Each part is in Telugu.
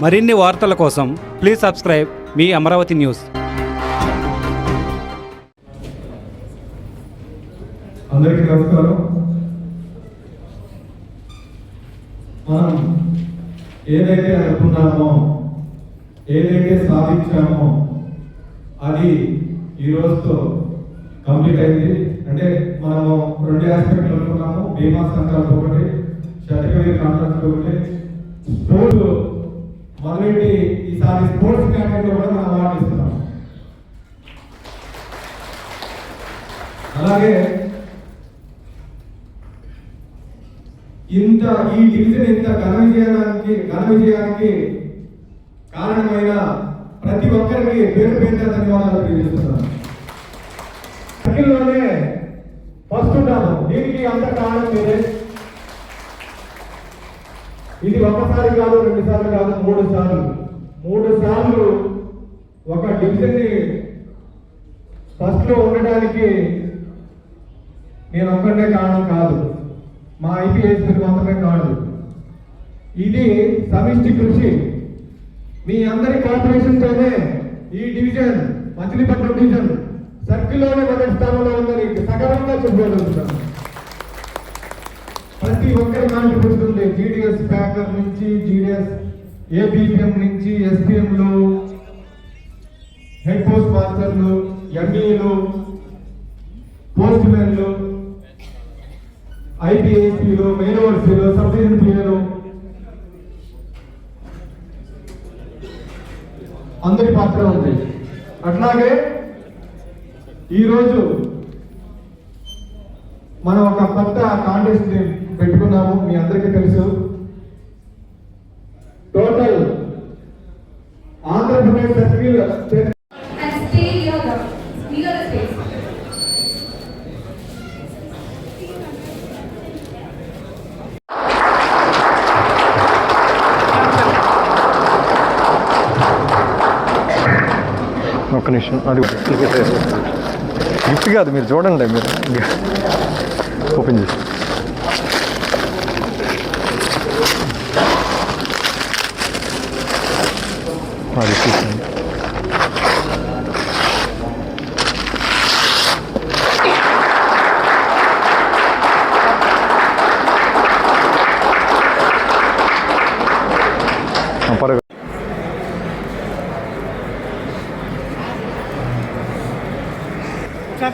మరిన్ని వార్తల కోసం please subscribe me Amaravati news. అందరికీ నమస్కారం. మనం ఏదైతే అనుకున్నామో, ఏదైతే సాధించామో అది ఈ రోజుతో కంప్లీట్ అయింది. అంటే మనము 2 ఆస్పెక్ట్లు అనుకున్నాము. బీమా సంఘాలు ఒకటి, సర్టిఫికేట్ కాంట్రాక్ట్ ఒకటి, స్పోర్ట్స్ మొదలెట్టి ఈసారి స్పోర్ట్స్ కేటగిరీలో కూడా మనం అవార్డు ఇస్తున్నాం. అలాగే ఈ డివిజన్ ఇంత ఘన విజయానికి కారణమైన ప్రతి ఒక్కరికి పేరు పేరుగా ధన్యవాదాలు తెలియజేస్తున్నాను. సర్కిల్లోనే ఫస్ట్ ఉంటాము. దీనికి అంత కారణం మీరే. ఇది ఒకసారి కాదు, 2 సార్లు కాదు, 3 సార్లు. 3 సార్లు ఒక డివిజన్ ని ఫస్ట్ లో ఉండడానికి నేను ఒక్కడే కారణం కాదు, మా ఐపీఎస్ మాత్రమే కాదు. ఇది సమిష్టి కృషి. మీ అందరి కోఆపరేషన్తోనే ఈ డివిజన్, మచిలీపట్నం డివిజన్ సర్కిల్లోనే మొదటి స్థానంలో ఉందని సగర్వంగా చెప్పుకోగలుగుతున్నాను. ప్రతి ఒక్కరి కాంట్రిబ్యూషన్ ఉంది. జీడీఎస్ ప్యాకర్ నుంచి, జీడీఎస్ ఏబిపిఎం నుంచి, ఎస్పీఎంలు, హెడ్ పోస్ట్ మాస్టర్లు, ఎంఈలు, పోస్ట్ మెన్లు, ఐపీఎస్పీలు, మెయిన్ ఓవర్సీలు, సబ్ డివిజన్ పిఏలు అందరి పాత్ర ఉంది. అట్లాగే ఈరోజు మనం ఒక కొత్త కాంటెస్ట్ ని పెట్టుకున్నాము. మీ అందరికీ తెలుసు. టోటల్ ఆంధ్రప్రదేశ్ సర్కిల్ ఒక్క నిమిషం, అది గిఫ్ట్ కాదు, మీరు చూడండి, మీరు ఓపెన్ చేసి అది చూసండి. పర్వాలేదు.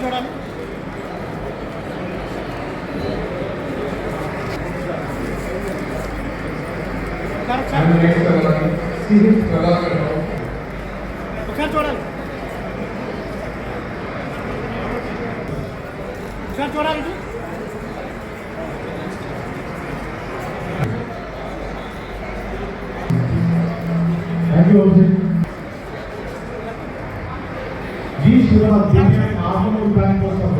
చూడాలి. ఒకసారి చూడాలి. ఒకసారి చూడాలి. जी श्रीराम देवी आगमन प्लान కోసం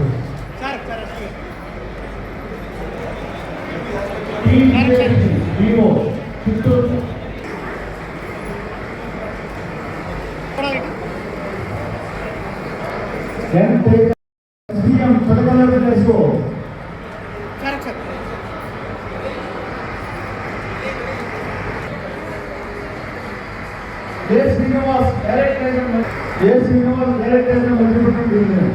టీఓ చిత్తూరు సీఎం చదవలేదు చేసుకో correct. A Srinivas director Madhyapatnam division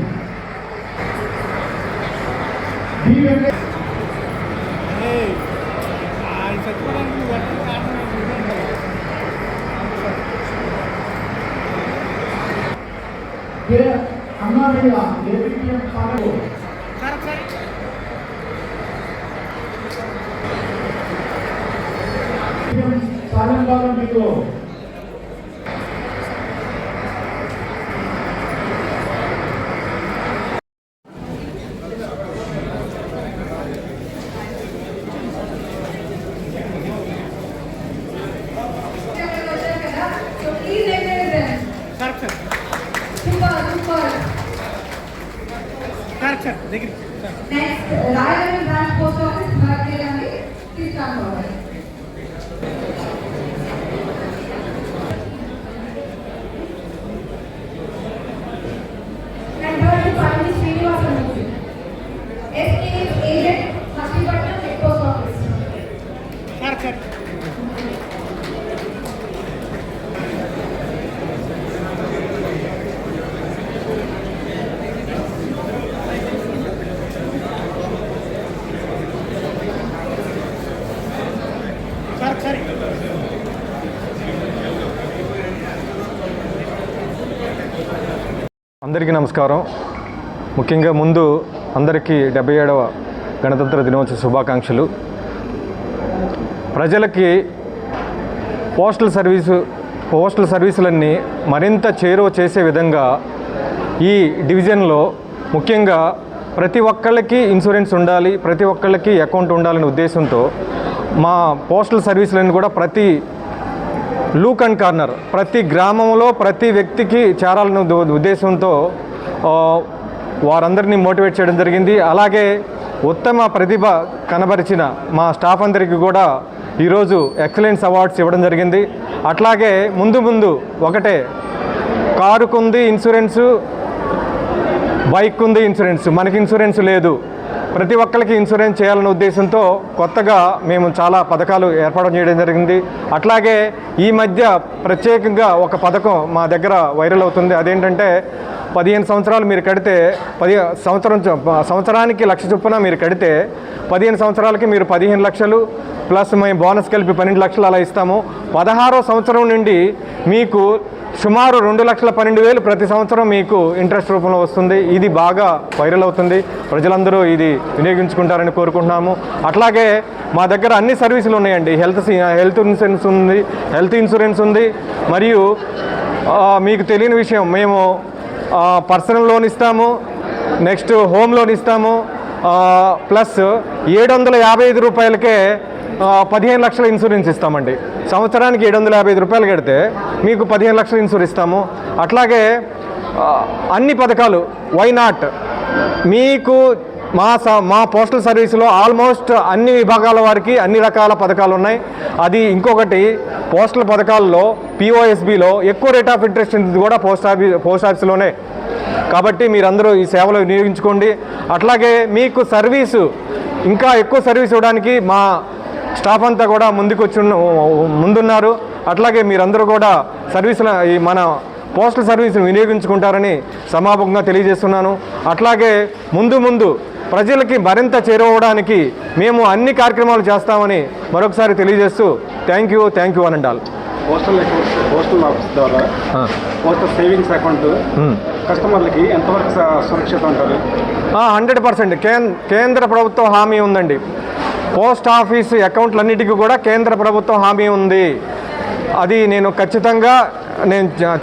Annamayya APM పాలన సాయంకాలం మీకు Next, Rayagam Branch Post Office, Bharatiyani, please come forward. And third to finally Srinivasan Murthy, SKF agent, Machilipatnam Head Post Office. అందరికీ నమస్కారం. ముఖ్యంగా ముందు అందరికీ 77వ గణతంత్ర దినోత్సవ శుభాకాంక్షలు. ప్రజలకి పోస్టల్ సర్వీసులన్నీ మరింత చేరువ చేసే విధంగా ఈ డివిజన్లో ముఖ్యంగా ప్రతి ఒక్కళ్ళకి ఇన్సూరెన్స్ ఉండాలి, ప్రతి ఒక్కళ్ళకి అకౌంట్ ఉండాలనే ఉద్దేశంతో మా పోస్టల్ సర్వీసులన్నీ కూడా ప్రతి లూక్ అండ్ కార్నర్, ప్రతి గ్రామంలో ప్రతి వ్యక్తికి చేరాలనే ఉద్దేశంతో వారందరినీ మోటివేట్ చేయడం జరిగింది. అలాగే ఉత్తమ ప్రతిభ కనబరిచిన మా స్టాఫ్ అందరికీ కూడా ఈరోజు ఎక్సలెన్స్ అవార్డ్స్ ఇవ్వడం జరిగింది. అట్లాగే ముందు ఒకటే, కారుకుంది ఇన్సూరెన్సు, బైక్ ఉంది ఇన్సూరెన్స్, మనకి ఇన్సూరెన్స్ లేదు, ప్రతి ఒక్కరికి ఇన్సూరెన్స్ చేయాలనే ఉద్దేశంతో కొత్తగా మేము చాలా పథకాలు ఏర్పాటు చేయడం జరిగింది. అట్లాగే ఈ మధ్య ప్రత్యేకంగా ఒక పథకం మా దగ్గర వైరల్ అవుతుంది. అదేంటంటే 15 సంవత్సరాలు మీరు కడితే సంవత్సరానికి 1,00,000 చొప్పున మీరు కడితే 15 సంవత్సరాలకి మీరు 15 లక్షలు ప్లస్ మేము బోనస్ కలిపి 12 లక్షలు అలా ఇస్తాము. 16వ సంవత్సరం నుండి మీకు సుమారు 2,12,000 ప్రతి సంవత్సరం మీకు ఇంట్రెస్ట్ రూపంలో వస్తుంది. ఇది బాగా వైరల్ అవుతుంది, ప్రజలందరూ ఇది వినియోగించుకుంటారని కోరుకుంటున్నాము. అట్లాగే మా దగ్గర అన్ని సర్వీసులు ఉన్నాయండి. హెల్త్ ఇన్సూరెన్స్ ఉంది. మరియు మీకు తెలియని విషయం, మేము పర్సనల్ లోన్ ఇస్తాము, నెక్స్ట్ హోమ్ లోన్ ఇస్తాము, ప్లస్ 755 రూపాయలకే 15 లక్షల ఇన్సూరెన్స్ ఇస్తామండి. సంవత్సరానికి 755 రూపాయలు కడితే మీకు 15 లక్షల ఇన్సూరెన్స్ ఇస్తాము. అట్లాగే అన్ని పథకాలు వై నాట్ మీకు మా పోస్టల్ సర్వీసులో ఆల్మోస్ట్ అన్ని విభాగాల వారికి అన్ని రకాల పథకాలు ఉన్నాయి. అది ఇంకొకటి, పోస్టల్ పథకాల్లో POSBలో ఎక్కువ రేట్ ఆఫ్ ఇంట్రెస్ట్ ఉంది కూడా పోస్ట్ ఆఫీస్లోనే. కాబట్టి మీరందరూ ఈ సేవలు వినియోగించుకోండి. అట్లాగే మీకు సర్వీసు ఇంకా ఎక్కువ సర్వీస్ ఇవ్వడానికి మా స్టాఫ్ అంతా కూడా ముందున్నారు. అట్లాగే మీరందరూ కూడా ఈ మన పోస్టల్ సర్వీస్ని వినియోగించుకుంటారని సమాపంగా తెలియజేస్తున్నాను. అట్లాగే ముందు ప్రజలకి మరింత చేరువడానికి మేము అన్ని కార్యక్రమాలు చేస్తామని మరొకసారి తెలియజేస్తూ థ్యాంక్ యూ అనండాల్. పోస్టల్ ఆఫీస్ ద్వారా పోస్టల్ సేవింగ్స్ అకౌంట్ కస్టమర్లకి ఎంతవరకు సురక్షితం అంటారు? 100% కేంద్ర ప్రభుత్వం హామీ ఉందండి. పోస్ట్ ఆఫీస్ అకౌంట్లన్నిటికీ కూడా కేంద్ర ప్రభుత్వం హామీ ఉంది. అది నేను ఖచ్చితంగా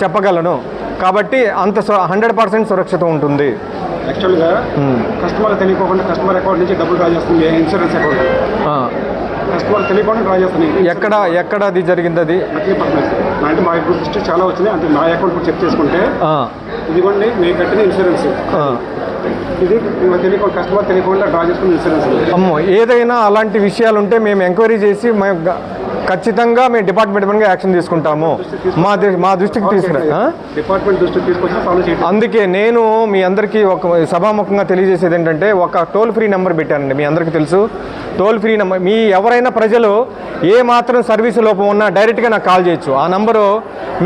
చెప్పగలను. కాబట్టి అంత 100% సురక్షితం ఉంటుంది. యాక్చువల్గా కస్టమర్ తెలియకోకుండా కస్టమర్ అకౌంట్ నుంచి డబ్బులు డ్రా చేస్తుంది ఇన్సూరెన్స్ అకౌంట్. కస్టమర్ తెలియకుండా డ్రా చేస్తుంది. ఎక్కడ అది జరిగింది? అది అంటే మా దృష్టి చాలా వచ్చినాయి. అంటే నా అకౌంట్ కూడా చెక్ చేసుకుంటే ఇదిగోండి నేను కట్టిన ఇన్సూరెన్స్, ఇది తెలియకుండా కస్టమర్ తెలియకుండా డ్రా చేసుకున్న ఇన్సూరెన్స్. అమ్మో, ఏదైనా అలాంటి విషయాలు ఉంటే మేము ఎంక్వైరీ చేసి ఖచ్చితంగా మేము డిపార్ట్మెంట్ యాక్షన్ తీసుకుంటాము. మా దృష్టికి డిపార్ట్మెంట్ దృష్టికి తీసుకొచ్చి అందుకే నేను మీ అందరికీ ఒక సభాముఖంగా తెలియజేసేది ఏంటంటే, ఒక టోల్ ఫ్రీ నెంబర్ పెట్టానండి. మీ అందరికీ తెలుసు టోల్ ఫ్రీ నెంబర్. మీ ఎవరైనా ప్రజలు ఏ మాత్రం సర్వీసు లోపం ఉన్నా డైరెక్ట్గా నాకు కాల్ చేయొచ్చు. ఆ నంబరు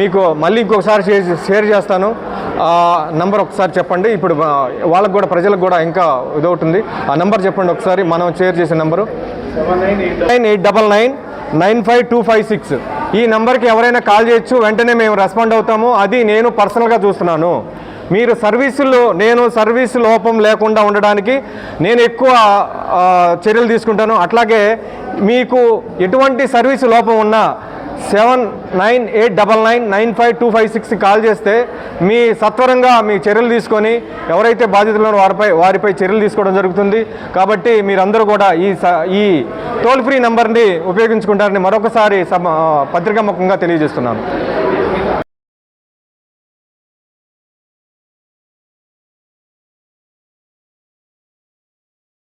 మీకు మళ్ళీ ఇంకొకసారి షేర్ చేస్తాను. ఆ నంబర్ ఒకసారి చెప్పండి. ఇప్పుడు వాళ్ళకు కూడా ప్రజలకు కూడా ఇంకా ఇదవుతుంది. ఆ నంబర్ చెప్పండి ఒకసారి, మనం షేర్ చేసే నంబరు 7899952556. ఈ నంబర్కి ఎవరైనా కాల్ చేయొచ్చు, వెంటనే మేము రెస్పాండ్ అవుతాము. అది నేను పర్సనల్గా చూస్తున్నాను. మీరు నేను సర్వీసు లోపం లేకుండా ఉండడానికి నేను ఎక్కువ చర్యలు తీసుకుంటాను. అట్లాగే మీకు ఎటువంటి సర్వీసు లోపం ఉన్నా 7989995256 కాల్ చేస్తే మీ సత్వరంగా మీ చర్యలు తీసుకొని ఎవరైతే బాధితులు వారిపై చర్యలు తీసుకోవడం జరుగుతుంది. కాబట్టి మీరందరూ కూడా ఈ టోల్ ఫ్రీ నెంబర్ని ఉపయోగించుకుంటారని మరొకసారి పత్రికాముఖంగా తెలియజేస్తున్నాను.